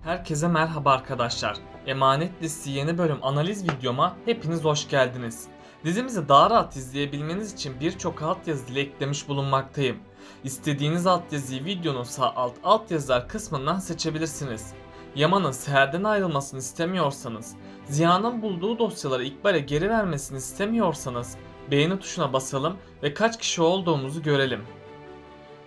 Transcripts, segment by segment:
Herkese merhaba arkadaşlar. Emanet Dizisi yeni bölüm analiz videoma hepiniz hoş geldiniz. Dizimizi daha rahat izleyebilmeniz için birçok altyazı dili eklemiş bulunmaktayım. İstediğiniz altyazıyı videonun sağ alt altyazılar kısmından seçebilirsiniz. Yaman'ın Seher'den ayrılmasını istemiyorsanız, Ziya'nın bulduğu dosyaları İkbal'e geri vermesini istemiyorsanız beğeni tuşuna basalım ve kaç kişi olduğumuzu görelim.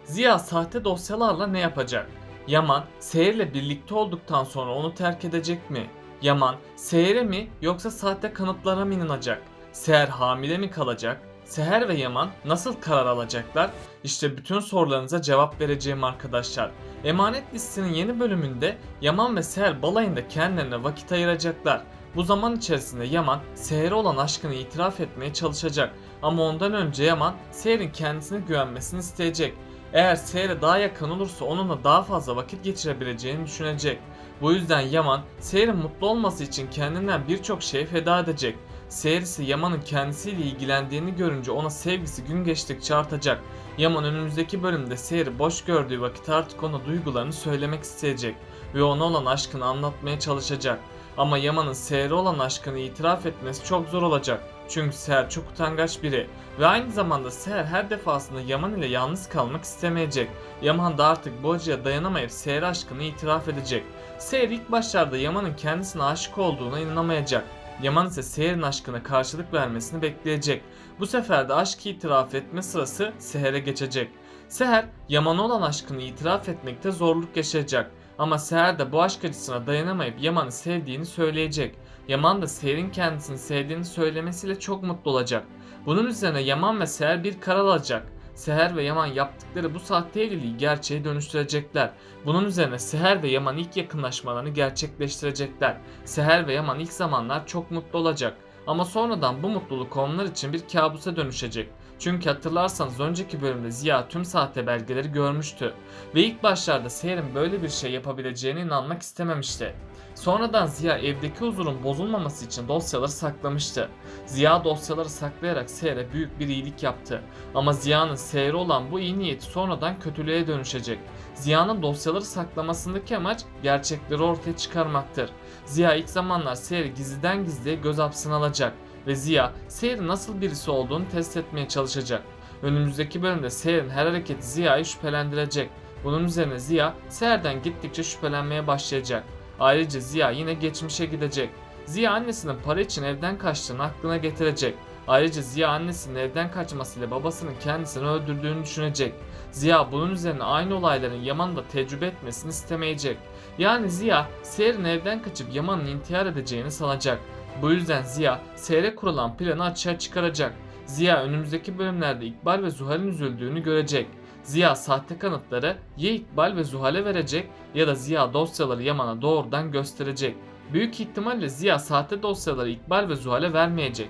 Ziya sahte dosyalarla ne yapacak? Yaman, Seher'le birlikte olduktan sonra onu terk edecek mi? Yaman, Seher'e mi yoksa sahte kanıtlara mı inanacak? Seher hamile mi kalacak? Seher ve Yaman nasıl karar alacaklar? İşte bütün sorularınıza cevap vereceğim arkadaşlar. Emanet Dizisi'nin yeni bölümünde Yaman ve Seher balayında kendilerine vakit ayıracaklar. Bu zaman içerisinde Yaman, Seher'e olan aşkını itiraf etmeye çalışacak. Ama ondan önce Yaman, Seher'in kendisine güvenmesini isteyecek. Eğer Seher'e daha yakın olursa onunla daha fazla vakit geçirebileceğini düşünecek. Bu yüzden Yaman, Seher'in mutlu olması için kendinden birçok şey feda edecek. Seher ise Yaman'ın kendisiyle ilgilendiğini görünce ona sevgisi gün geçtikçe artacak. Yaman önümüzdeki bölümde Seher'i boş gördüğü vakit artık ona duygularını söylemek isteyecek ve ona olan aşkını anlatmaya çalışacak. Ama Yaman'ın Seher'e olan aşkını itiraf etmesi çok zor olacak. Çünkü Seher çok utangaç biri ve aynı zamanda Seher her defasında Yaman ile yalnız kalmak istemeyecek. Yaman da artık bu acıya dayanamayıp Seher aşkını itiraf edecek. Seher ilk başlarda Yaman'ın kendisine aşık olduğuna inanamayacak. Yaman ise Seher'in aşkına karşılık vermesini bekleyecek. Bu sefer de aşk itiraf etme sırası Seher'e geçecek. Seher, Yaman'a olan aşkını itiraf etmekte zorluk yaşayacak. Ama Seher de bu aşk acısına dayanamayıp Yaman'ı sevdiğini söyleyecek. Yaman da Seher'in kendisini sevdiğini söylemesiyle çok mutlu olacak. Bunun üzerine Yaman ve Seher bir karar alacak. Seher ve Yaman yaptıkları bu sahte evliliği gerçeğe dönüştürecekler. Bunun üzerine Seher ve Yaman ilk yakınlaşmalarını gerçekleştirecekler. Seher ve Yaman ilk zamanlar çok mutlu olacak. Ama sonradan bu mutluluk onlar için bir kabusa dönüşecek. Çünkü hatırlarsanız önceki bölümde Ziya tüm sahte belgeleri görmüştü. Ve ilk başlarda Seher'in böyle bir şey yapabileceğine inanmak istememişti. Sonradan Ziya evdeki huzurun bozulmaması için dosyaları saklamıştı. Ziya dosyaları saklayarak Seher'e büyük bir iyilik yaptı. Ama Ziya'nın Seher'e olan bu iyi niyeti sonradan kötülüğe dönüşecek. Ziya'nın dosyaları saklamasındaki amaç gerçekleri ortaya çıkarmaktır. Ziya ilk zamanlar Seher'i gizliden gizliye göz hapsine alacak ve Ziya Seher'in nasıl birisi olduğunu test etmeye çalışacak. Önümüzdeki bölümde Seher'in her hareketi Ziya'yı şüphelendirecek. Bunun üzerine Ziya Seher'den gittikçe şüphelenmeye başlayacak. Ayrıca Ziya yine geçmişe gidecek. Ziya annesinin para için evden kaçtığını aklına getirecek. Ayrıca Ziya annesinin evden kaçmasıyla babasının kendisini öldürdüğünü düşünecek. Ziya bunun üzerine aynı olayların Yaman'ı da tecrübe etmesini istemeyecek. Yani Ziya, Seher'in evden kaçıp Yaman'ın intihar edeceğini sanacak. Bu yüzden Ziya, Seher'e kurulan planı açığa çıkaracak. Ziya önümüzdeki bölümlerde İkbal ve Zuhal'in üzüldüğünü görecek. Ziya sahte kanıtları ya İkbal ve Zuhal'e verecek ya da Ziya dosyaları Yaman'a doğrudan gösterecek. Büyük ihtimalle Ziya sahte dosyaları İkbal ve Zuhal'e vermeyecek.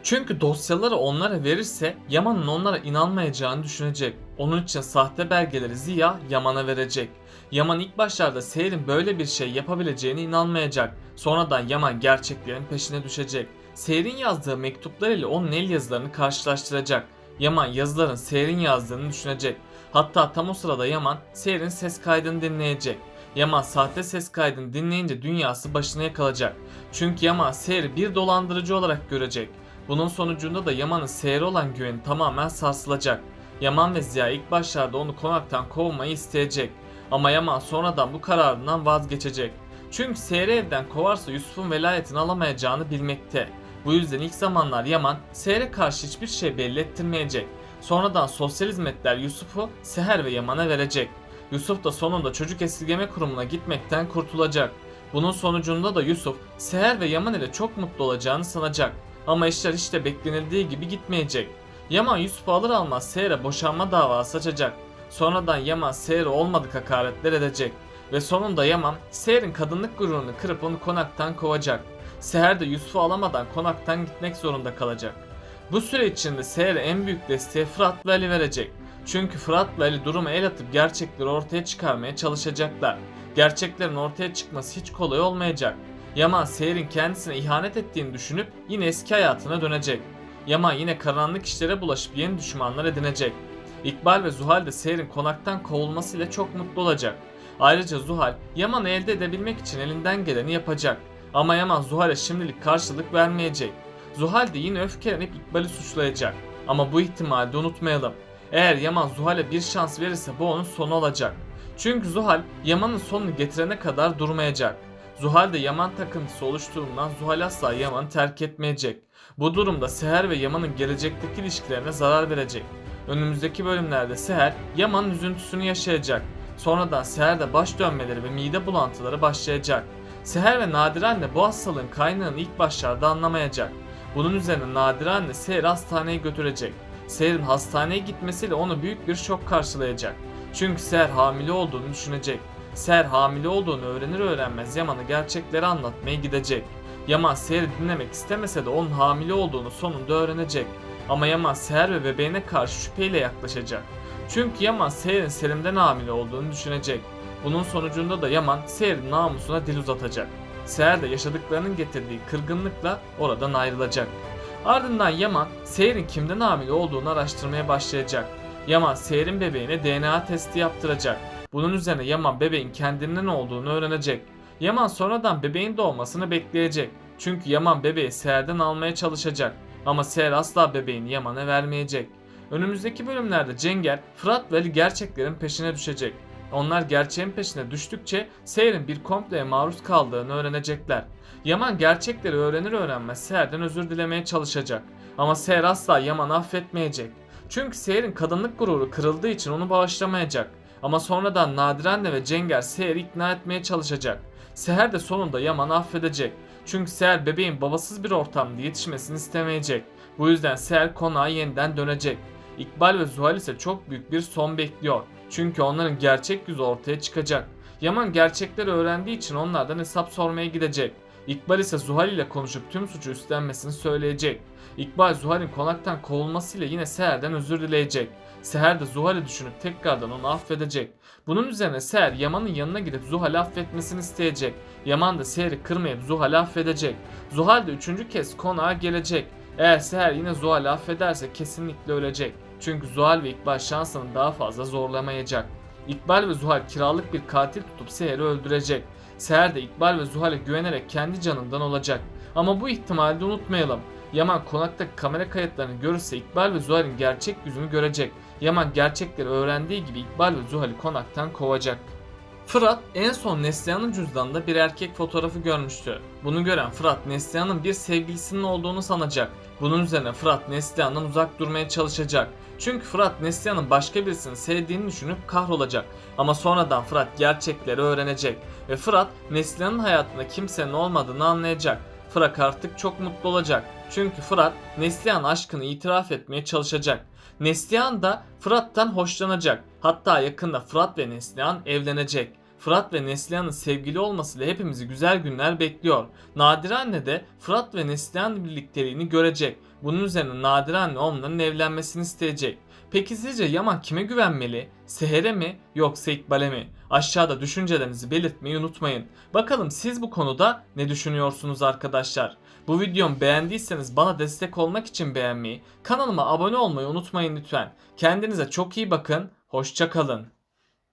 Çünkü dosyaları onlara verirse Yaman'ın onlara inanmayacağını düşünecek. Onun için sahte belgeleri Ziya Yaman'a verecek. Yaman ilk başlarda Seher'in böyle bir şey yapabileceğine inanmayacak. Sonradan Yaman gerçeklerin peşine düşecek. Seher'in yazdığı mektuplar ile onun el yazılarını karşılaştıracak. Yaman yazıların Seher'in yazdığını düşünecek. Hatta tam o sırada Yaman Seher'in ses kaydını dinleyecek. Yaman sahte ses kaydını dinleyince dünyası başına yakalayacak. Çünkü Yaman Seher'i bir dolandırıcı olarak görecek. Bunun sonucunda da Yaman'ın Seher'e olan güveni tamamen sarsılacak. Yaman ve Ziya ilk başlarda onu konaktan kovmayı isteyecek. Ama Yaman sonradan bu kararından vazgeçecek. Çünkü Seher'i evden kovarsa Yusuf'un velayetini alamayacağını bilmekte. Bu yüzden ilk zamanlar Yaman Seher'e karşı hiçbir şey belli ettirmeyecek. Sonradan sosyal hizmetler Yusuf'u Seher ve Yaman'a verecek. Yusuf da sonunda çocuk esirgeme kurumuna gitmekten kurtulacak. Bunun sonucunda da Yusuf Seher ve Yaman ile çok mutlu olacağını sanacak. Ama işler hiç de beklenildiği gibi gitmeyecek. Yaman Yusuf'u alır almaz Seher'e boşanma davası açacak. Sonradan Yaman Seher'e olmadık hakaretler edecek. Ve sonunda Yaman Seher'in kadınlık gururunu kırıp onu konaktan kovacak. Seher de Yusuf'u alamadan konaktan gitmek zorunda kalacak. Bu süre içinde Seher'e en büyük desteği Fırat ve Ali verecek. Çünkü Fırat ve Ali duruma el atıp gerçekleri ortaya çıkarmaya çalışacaklar. Gerçeklerin ortaya çıkması hiç kolay olmayacak. Yaman Seher'in kendisine ihanet ettiğini düşünüp yine eski hayatına dönecek. Yaman yine karanlık işlere bulaşıp yeni düşmanlar edinecek. İkbal ve Zuhal de Seher'in konaktan kovulmasıyla çok mutlu olacak. Ayrıca Zuhal Yaman'ı elde edebilmek için elinden geleni yapacak. Ama Yaman Zuhal'e şimdilik karşılık vermeyecek. Zuhal de yine öfkelenip İkbal'i suçlayacak. Ama bu ihtimali de unutmayalım. Eğer Yaman Zuhal'e bir şans verirse bu onun sonu olacak. Çünkü Zuhal Yaman'ın sonunu getirene kadar durmayacak. Zuhal de Yaman takıntısı oluştuğundan Zuhal asla Yaman'ı terk etmeyecek. Bu durumda Seher ve Yaman'ın gelecekteki ilişkilerine zarar verecek. Önümüzdeki bölümlerde Seher Yaman'ın üzüntüsünü yaşayacak. Sonradan Seher'de baş dönmeleri ve mide bulantıları başlayacak. Seher ve Nadire anne bu hastalığın kaynağını ilk başlarda anlamayacak. Bunun üzerine Nadire anne Seher'i hastaneye götürecek. Seher'in hastaneye gitmesiyle onu büyük bir şok karşılayacak. Çünkü Seher hamile olduğunu düşünecek. Seher hamile olduğunu öğrenir öğrenmez Yaman'a gerçekleri anlatmaya gidecek. Yaman Seher'i dinlemek istemese de onun hamile olduğunu sonunda öğrenecek. Ama Yaman Seher ve bebeğine karşı şüpheyle yaklaşacak. Çünkü Yaman Seher'in Selim'den hamile olduğunu düşünecek. Bunun sonucunda da Yaman Seher'in namusuna dil uzatacak. Seher de yaşadıklarının getirdiği kırgınlıkla oradan ayrılacak. Ardından Yaman Seher'in kimden hamile olduğunu araştırmaya başlayacak. Yaman Seher'in bebeğine DNA testi yaptıracak. Bunun üzerine Yaman bebeğin kendinden olduğunu öğrenecek. Yaman sonradan bebeğin doğmasını bekleyecek. Çünkü Yaman bebeği Seher'den almaya çalışacak. Ama Seher asla bebeğini Yaman'a vermeyecek. Önümüzdeki bölümlerde Cenger, Fırat ve Ali gerçeklerin peşine düşecek. Onlar gerçeğin peşine düştükçe Seher'in bir kompleye maruz kaldığını öğrenecekler. Yaman gerçekleri öğrenir öğrenmez Seher'den özür dilemeye çalışacak. Ama Seher asla Yaman'ı affetmeyecek. Çünkü Seher'in kadınlık gururu kırıldığı için onu bağışlamayacak. Ama sonradan Nadire anne ve Cenger Seher'i ikna etmeye çalışacak. Seher de sonunda Yaman'ı affedecek. Çünkü Seher bebeğin babasız bir ortamda yetişmesini istemeyecek. Bu yüzden Seher konağa yeniden dönecek. İkbal ve Zuhal ise çok büyük bir son bekliyor. Çünkü onların gerçek yüzü ortaya çıkacak. Yaman gerçekleri öğrendiği için onlardan hesap sormaya gidecek. İkbal ise Zuhal ile konuşup tüm suçu üstlenmesini söyleyecek. İkbal Zuhal'in konaktan kovulmasıyla yine Seher'den özür dileyecek. Seher de Zuhal'i düşünüp tekrardan onu affedecek. Bunun üzerine Seher Yaman'ın yanına gidip Zuhal'i affetmesini isteyecek. Yaman da Seher'i kırmayıp Zuhal'i affedecek. Zuhal de 3. kez konağa gelecek. Eğer Seher yine Zuhal'i affederse kesinlikle ölecek. Çünkü Zuhal ve İkbal şansını daha fazla zorlamayacak. İkbal ve Zuhal kiralık bir katil tutup Seher'i öldürecek. Seher de İkbal ve Zuhal'e güvenerek kendi canından olacak. Ama bu ihtimali de unutmayalım. Yaman konaktaki kamera kayıtlarını görürse İkbal ve Zuhal'in gerçek yüzünü görecek. Yaman gerçekleri öğrendiği gibi İkbal ve Zuhal'i konaktan kovacak. Fırat en son Neslihan'ın cüzdanında bir erkek fotoğrafı görmüştü. Bunu gören Fırat Neslihan'ın bir sevgilisinin olduğunu sanacak. Bunun üzerine Fırat Neslihan'dan uzak durmaya çalışacak. Çünkü Fırat Neslihan'ın başka birisini sevdiğini düşünüp kahrolacak. Ama sonradan Fırat gerçekleri öğrenecek. Ve Fırat Neslihan'ın hayatında kimsenin olmadığını anlayacak. Fırat artık çok mutlu olacak. Çünkü Fırat Neslihan aşkını itiraf etmeye çalışacak. Neslihan da Fırat'tan hoşlanacak. Hatta yakında Fırat ve Neslihan evlenecek. Fırat ve Neslihan'ın sevgili olmasıyla hepimizi güzel günler bekliyor. Nadire anne de Fırat ve Neslihan birlikteliğini görecek. Bunun üzerine Nadire anne onların evlenmesini isteyecek. Peki sizce Yaman kime güvenmeli? Seher'e mi yoksa İkbal'e mi? Aşağıda düşüncelerinizi belirtmeyi unutmayın. Bakalım siz bu konuda ne düşünüyorsunuz arkadaşlar? Bu videomu beğendiyseniz bana destek olmak için beğenmeyi, kanalıma abone olmayı unutmayın lütfen. Kendinize çok iyi bakın, hoşça kalın.